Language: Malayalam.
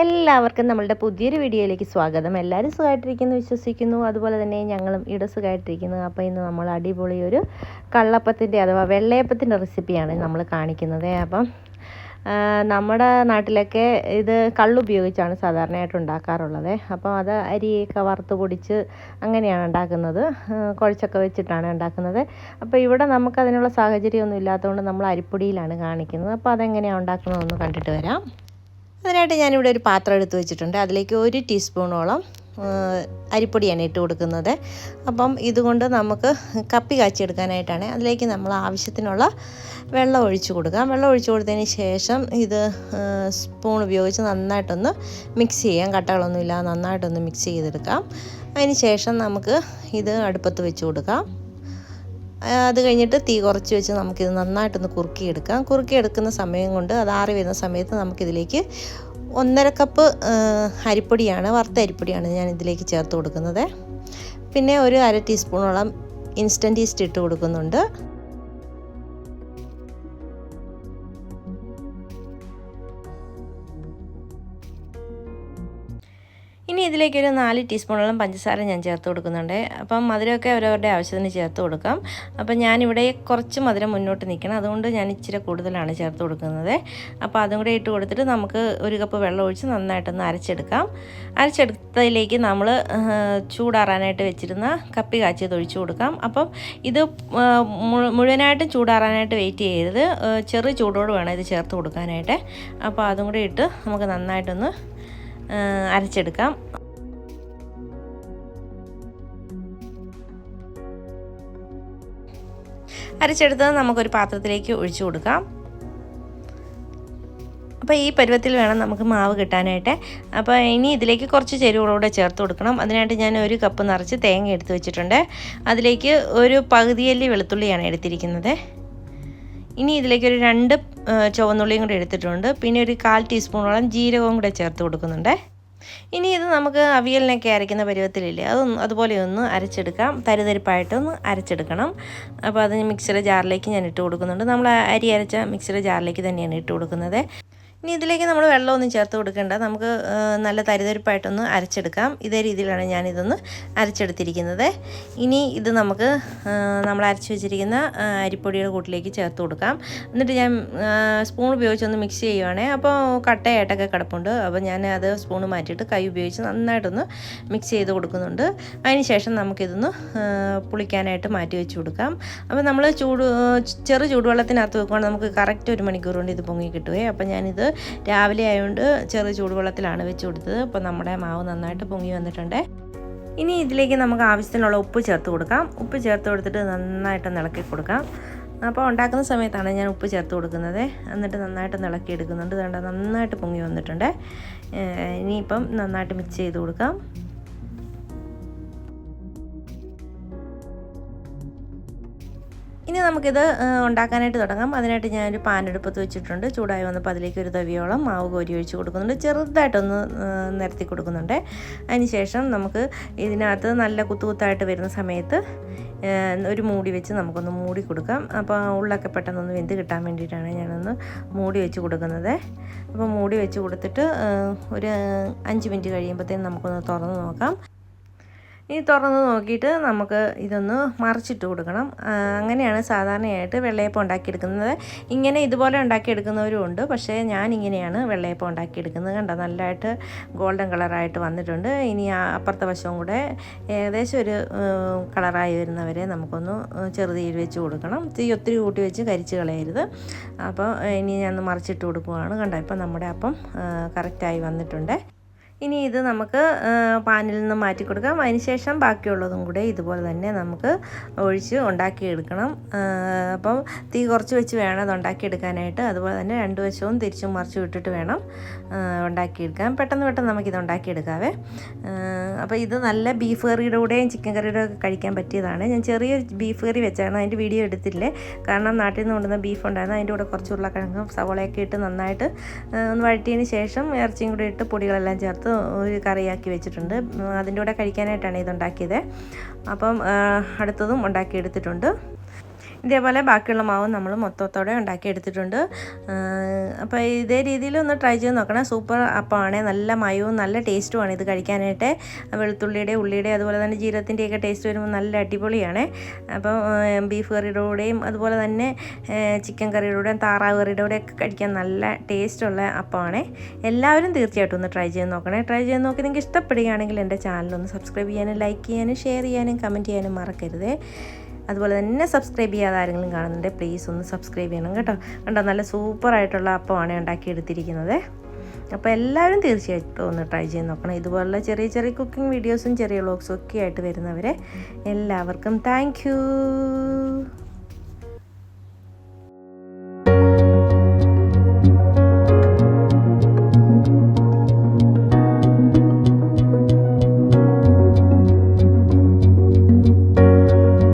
എല്ലാവർക്കും നമ്മളുടെ പുതിയൊരു വീഡിയോയിലേക്ക് സ്വാഗതം. എല്ലാവരും സുഖമായിട്ടിരിക്കുന്നു വിശ്വസിക്കുന്നു. അതുപോലെ തന്നെ ഞങ്ങളും ഇവിടെ സുഖമായിട്ടിരിക്കുന്നു. അപ്പോൾ ഇന്ന് നമ്മൾ അടിപൊളി ഒരു കള്ളപ്പത്തിൻ്റെ അഥവാ വെള്ളയപ്പത്തിൻ്റെ റെസിപ്പിയാണ് നമ്മൾ കാണിക്കുന്നത്. അപ്പം നമ്മുടെ നാട്ടിലൊക്കെ ഇത് കള്ളുപയോഗിച്ചാണ് സാധാരണയായിട്ട് ഉണ്ടാക്കാറുള്ളത്. അപ്പോൾ അത് അരിയൊക്കെ വറുത്ത് പൊടിച്ച് അങ്ങനെയാണ് ഉണ്ടാക്കുന്നത്, കുഴച്ചൊക്കെ വെച്ചിട്ടാണ് ഉണ്ടാക്കുന്നത്. അപ്പോൾ ഇവിടെ നമുക്കതിനുള്ള സാഹചര്യമൊന്നും ഇല്ലാത്തതുകൊണ്ട് നമ്മൾ അരിപ്പൊടിയിലാണ് കാണിക്കുന്നത്. അപ്പോൾ അതെങ്ങനെയാണ് ഉണ്ടാക്കുന്നതെന്ന് കണ്ടിട്ട് വരാം. അതിനായിട്ട് ഞാനിവിടെ ഒരു പാത്രം എടുത്ത് വെച്ചിട്ടുണ്ട്. അതിലേക്ക് 1 ടീസ്പൂണോളം അരിപ്പൊടിയാണ് ഇട്ട് കൊടുക്കുന്നത്. അപ്പം ഇതുകൊണ്ട് നമുക്ക് കപ്പി കാച്ചിയെടുക്കാനായിട്ടാണ്. അതിലേക്ക് നമ്മൾ ആവശ്യത്തിനുള്ള വെള്ളം ഒഴിച്ചു കൊടുക്കാം. വെള്ളം ഒഴിച്ചു കൊടുത്തതിന് ശേഷം ഇത് സ്പൂൺ ഉപയോഗിച്ച് നന്നായിട്ടൊന്ന് മിക്സ് ചെയ്യാം. കട്ടകളൊന്നും ഇല്ലാതെ നന്നായിട്ടൊന്ന് മിക്സ് ചെയ്തെടുക്കാം. അതിന് ശേഷം നമുക്ക് ഇത് അടുപ്പത്ത് വെച്ച് കൊടുക്കാം. അത് കഴിഞ്ഞിട്ട് തീ കുറച്ച് വെച്ച് നമുക്കിത് നന്നായിട്ടൊന്ന് കുറുക്കിയെടുക്കാം. കുറുക്കിയെടുക്കുന്ന സമയം കൊണ്ട് അത് ആറി വരുന്ന സമയത്ത് നമുക്കിതിലേക്ക് 1.5 കപ്പ് അരിപ്പൊടിയാണ്, വറുത്ത അരിപ്പൊടിയാണ് ഞാൻ ഇതിലേക്ക് ചേർത്ത് കൊടുക്കുന്നത്. പിന്നെ ഒരു 1/2 ടീസ്പൂണോളം ഇൻസ്റ്റൻറ്റ് ഈസ്റ്റ് ഇട്ട് കൊടുക്കുന്നുണ്ട്. ഇനി ഇതിലേക്കൊരു 4 ടീസ്പൂണോളം പഞ്ചസാര ഞാൻ ചേർത്ത് കൊടുക്കുന്നുണ്ട്. അപ്പം മധുരമൊക്കെ അവരവരുടെ ആവശ്യത്തിന് ചേർത്ത് കൊടുക്കാം. അപ്പം ഞാനിവിടെ കുറച്ച് മധുരം മുന്നോട്ട് നിൽക്കണം, അതുകൊണ്ട് ഞാൻ ഇച്ചിരി കൂടുതലാണ് ചേർത്ത് കൊടുക്കുന്നത്. അപ്പോൾ അതും കൂടെ ഇട്ട് കൊടുത്തിട്ട് നമുക്ക് 1 കപ്പ് വെള്ളം ഒഴിച്ച് നന്നായിട്ടൊന്ന് അരച്ചെടുക്കാം. അരച്ചെടുത്തതിലേക്ക് നമ്മൾ ചൂടാറാനായിട്ട് വെച്ചിരുന്ന കപ്പി കാച്ചിയത് ഒഴിച്ചു കൊടുക്കാം. അപ്പം ഇത് മുഴുവനായിട്ടും ചൂടാറാനായിട്ട് വെയിറ്റ് ചെയ്യരുത്, ചെറു ചൂടോട് വേണം ഇത് ചേർത്ത് കൊടുക്കാനായിട്ട്. അപ്പോൾ അതും കൂടെ ഇട്ട് നമുക്ക് നന്നായിട്ടൊന്ന് അരച്ചെടുക്കാം. അരച്ചെടുത്തത് നമുക്കൊരു പാത്രത്തിലേക്ക് ഒഴിച്ചു കൊടുക്കാം. അപ്പോൾ ഈ പരുവത്തിൽ വേണം നമുക്ക് മാവ് കിട്ടാനായിട്ട്. അപ്പോൾ ഇനി ഇതിലേക്ക് കുറച്ച് ചേരുവകളൂടെ ചേർത്ത് കൊടുക്കണം. അതിനായിട്ട് ഞാൻ 1 കപ്പ് നിറച്ച് തേങ്ങ എടുത്ത് വെച്ചിട്ടുണ്ട്. അതിലേക്ക് ഒരു പകുതിയല്ലി വെളുത്തുള്ളിയാണ് എടുത്തിരിക്കുന്നത്. ഇനി ഇതിലേക്ക് ഒരു 2 ചുവന്നുള്ളിയും കൂടെ എടുത്തിട്ടുണ്ട്. പിന്നെ ഒരു 1/4 ടീസ്പൂണോളം ജീരകവും കൂടെ ചേർത്ത് കൊടുക്കുന്നുണ്ട്. ഇനി ഇത് നമുക്ക് അവിയലിനൊക്കെ അരയ്ക്കുന്ന പരുവത്തിലില്ലേ, അതുപോലെ ഒന്ന് അരച്ചെടുക്കാം. തരിതരിപ്പായിട്ടൊന്ന് അരച്ചെടുക്കണം. അപ്പോൾ അത് മിക്സിയുടെ ജാറിലേക്ക് ഞാൻ ഇട്ട് കൊടുക്കുന്നുണ്ട്. നമ്മൾ അരി അരച്ച മിക്സിയുടെ ജാറിലേക്ക് തന്നെയാണ് ഇട്ട് കൊടുക്കുന്നത്. ഇനി ഇതിലേക്ക് നമ്മൾ വെള്ളമൊന്നും ചേർത്ത് കൊടുക്കേണ്ട, നമുക്ക് നല്ല തരിതരിപ്പായിട്ടൊന്ന് അരച്ചെടുക്കാം. ഇതേ രീതിയിലാണ് ഞാനിതൊന്ന് അരച്ചെടുത്തിരിക്കുന്നത്. ഇനി ഇത് നമുക്ക് നമ്മൾ അരച്ച് വെച്ചിരിക്കുന്ന അരിപ്പൊടിയുടെ കൂട്ടിലേക്ക് ചേർത്ത് കൊടുക്കാം. എന്നിട്ട് ഞാൻ സ്പൂൺ ഉപയോഗിച്ചൊന്ന് മിക്സ് ചെയ്യുവാണേ. അപ്പോൾ കട്ടയായിട്ടൊക്കെ കിടപ്പുണ്ട്. അപ്പോൾ ഞാൻ അത് സ്പൂൺ മാറ്റിയിട്ട് കൈ ഉപയോഗിച്ച് നന്നായിട്ടൊന്ന് മിക്സ് ചെയ്ത് കൊടുക്കുന്നുണ്ട്. അതിന് ശേഷം നമുക്കിതൊന്ന് പുളിക്കാനായിട്ട് മാറ്റി വെച്ച് കൊടുക്കാം. അപ്പോൾ നമ്മൾ ചെറു ചൂടുവെള്ളത്തിനകത്ത് വെക്കുവാണെങ്കിൽ നമുക്ക് കറക്റ്റ് 1 മണിക്കൂർ കൊണ്ട് ഇത് പൊങ്ങി കിട്ടുവേ. അപ്പോൾ ഞാനിത് രാവിലെ ആയതുകൊണ്ട് ചെറു ചൂടുവെള്ളത്തിലാണ് വെച്ച് കൊടുത്തത്. അപ്പോൾ നമ്മുടെ മാവ് നന്നായിട്ട് പൊങ്ങി വന്നിട്ടുണ്ട്. ഇനി ഇതിലേക്ക് നമുക്ക് ആവശ്യത്തിനുള്ള ഉപ്പ് ചേർത്ത് കൊടുക്കാം. ഉപ്പ് ചേർത്ത് കൊടുത്തിട്ട് നന്നായിട്ട് ഇളക്കി കൊടുക്കാം. അപ്പോൾ ഉണ്ടാക്കുന്ന സമയത്താണ് ഞാൻ ഉപ്പ് ചേർത്ത് കൊടുക്കുന്നത്. എന്നിട്ട് നന്നായിട്ട് ഇളക്കി എടുക്കുന്നുണ്ട്. നന്നായിട്ട് പൊങ്ങി വന്നിട്ടുണ്ട്. ഇനിയിപ്പം നന്നായിട്ട് മിക്സ് ചെയ്ത് കൊടുക്കാം. ഇനി നമുക്കിത് ഉണ്ടാക്കാനായിട്ട് തുടങ്ങാം. അതിനായിട്ട് ഞാനൊരു പാൻ അടുപ്പത്ത് വെച്ചിട്ടുണ്ട്. ചൂടായി വന്നപ്പോൾ അതിലേക്ക് ഒരു തവിയോളം മാവ് കോരി ഒഴിച്ച് കൊടുക്കുന്നുണ്ട്. ചെറുതായിട്ടൊന്ന് നിരത്തി കൊടുക്കുന്നുണ്ട്. അതിന് ശേഷം നമുക്ക് ഇതിനകത്ത് നല്ല കുത്തുകുത്തായിട്ട് വരുന്ന സമയത്ത് ഒരു മൂടി വെച്ച് നമുക്കൊന്ന് മൂടി കൊടുക്കാം. അപ്പോൾ ഉള്ളൊക്കെ പെട്ടെന്നൊന്ന് വെന്ത് കിട്ടാൻ വേണ്ടിയിട്ടാണ് ഞാനൊന്ന് മൂടി വെച്ച് കൊടുക്കുന്നത്. അപ്പോൾ മൂടി വെച്ച് കൊടുത്തിട്ട് ഒരു 5 മിനിറ്റ് കഴിയുമ്പോഴത്തേനും നമുക്കൊന്ന് തുറന്ന് നോക്കാം. ഈ തുറന്ന് നോക്കിയിട്ട് നമുക്ക് ഇതൊന്ന് മറിച്ചിട്ട് കൊടുക്കണം. അങ്ങനെയാണ് സാധാരണയായിട്ട് വെള്ളയപ്പം ഉണ്ടാക്കിയെടുക്കുന്നത്. ഇതുപോലെ ഉണ്ടാക്കിയെടുക്കുന്നവരും ഉണ്ട്. പക്ഷേ ഞാനിങ്ങനെയാണ് വെള്ളയപ്പം ഉണ്ടാക്കിയെടുക്കുന്നത്. കണ്ടോ, നല്ലതായിട്ട് ഗോൾഡൻ കളറായിട്ട് വന്നിട്ടുണ്ട്. ഇനി അപ്പുറത്തെ വശവും കൂടെ ഏകദേശം ഒരു കളറായി വരുന്നവരെ നമുക്കൊന്ന് ചെറുതീയിൽ വെച്ച് കൊടുക്കണം. തീ ഒത്തിരി കൂട്ടി വെച്ച് കരിച്ച് കളയരുത്. അപ്പോൾ ഇനി ഞാൻ മറിച്ചിട്ട് കൊടുക്കുകയാണ്. കണ്ടോ, ഇപ്പം നമ്മുടെ അപ്പം കറക്റ്റായി വന്നിട്ടുണ്ട്. ഇനി ഇത് നമുക്ക് പാനിൽ നിന്ന് മാറ്റി കൊടുക്കാം. അതിനുശേഷം ബാക്കിയുള്ളതും കൂടെ ഇതുപോലെ തന്നെ നമുക്ക് ഒഴിച്ച് ഉണ്ടാക്കിയെടുക്കണം. അപ്പം തീ കുറച്ച് വെച്ച് വേണം അത് ഉണ്ടാക്കിയെടുക്കാനായിട്ട്. അതുപോലെ തന്നെ 2 വശവും തിരിച്ചും മറിച്ചും ഇട്ടിട്ട് വേണം ഉണ്ടാക്കിയെടുക്കാൻ. പെട്ടെന്ന് നമുക്കിത് ഉണ്ടാക്കിയെടുക്കാവേ. അപ്പോൾ ഇത് നല്ല ബീഫ് കറിയുടെ കൂടെയും ചിക്കൻ കറിയുടെ ഒക്കെ കഴിക്കാൻ പറ്റിയതാണ്. ഞാൻ ചെറിയൊരു ബീഫ് കറി വെച്ചാണ്, അതിൻ്റെ വീഡിയോ എടുത്തില്ലേ. കാരണം നാട്ടിൽ നിന്ന് കൊണ്ടുവന്ന ബീഫ് ഉണ്ടായിരുന്നു. അതിൻ്റെ കൂടെ കുറച്ച് ഉരുളക്കിഴങ്ങും സവോളയൊക്കെ ഇട്ട് നന്നായിട്ട് ഒന്ന് വഴറ്റിയതിന് ശേഷം ഇറച്ചിയും കൂടി ഇട്ട് പൊടികളെല്ലാം ചേർത്ത് ഒരു കറിയാക്കി വെച്ചിട്ടുണ്ട്. അതിൻ്റെ കൂടെ കഴിക്കാനായിട്ടാണ് ഇതുണ്ടാക്കിയത്. അപ്പം അടുത്തതും ഉണ്ടാക്കിയെടുത്തിട്ടുണ്ട്. ഇതേപോലെ ബാക്കിയുള്ള മാവും നമ്മൾ മൊത്തത്തോടെ ഉണ്ടാക്കി എടുത്തിട്ടുണ്ട്. അപ്പോൾ ഇതേ രീതിയിൽ ഒന്ന് ട്രൈ ചെയ്ത് നോക്കണം. സൂപ്പർ അപ്പമാണ്, നല്ല മയവും നല്ല ടേസ്റ്റുമാണ് ഇത് കഴിക്കാനായിട്ട്. വെളുത്തുള്ളിയുടെ ഉള്ളിയുടെ അതുപോലെ തന്നെ ജീരകത്തിൻ്റെയൊക്കെ ടേസ്റ്റ് വരുമ്പോൾ നല്ല അടിപൊളിയാണ്. അപ്പോൾ ബീഫ് കറിയുടെ കൂടെയും അതുപോലെ തന്നെ ചിക്കൻ കറിയുടെ കൂടെയും താറാവ് കറിയുടെ കൂടെയൊക്കെ കഴിക്കാൻ നല്ല ടേസ്റ്റുള്ള അപ്പമാണ്. എല്ലാവരും തീർച്ചയായിട്ടും ഒന്ന് ട്രൈ ചെയ്ത് നോക്കണേ. ട്രൈ ചെയ്ത് നോക്കി നിങ്ങൾക്ക് ഇഷ്ടപ്പെടുകയാണെങ്കിൽ എൻ്റെ ചാനലൊന്ന് സബ്സ്ക്രൈബ് ചെയ്യാനും ലൈക്ക് ചെയ്യാനും ഷെയർ ചെയ്യാനും കമൻറ്റ് ചെയ്യാനും മറക്കരുത്. അതുപോലെ തന്നെ സബ്സ്ക്രൈബ് ചെയ്യാതെ ആരെങ്കിലും കാണുന്നുണ്ട് പ്ലീസ് ഒന്ന് സബ്സ്ക്രൈബ് ചെയ്യണം കേട്ടോ. കണ്ടോ, നല്ല സൂപ്പറായിട്ടുള്ള അപ്പമാണ് ഉണ്ടാക്കിയെടുത്തിരിക്കുന്നത്. അപ്പോൾ എല്ലാവരും തീർച്ചയായിട്ടും ഒന്ന് ട്രൈ ചെയ്ത് നോക്കണം. ഇതുപോലുള്ള ചെറിയ ചെറിയ കുക്കിംഗ് വീഡിയോസും ചെറിയ വ്ളോഗ്സും ഒക്കെ ആയിട്ട് വരുന്നവരെ എല്ലാവർക്കും താങ്ക് യു.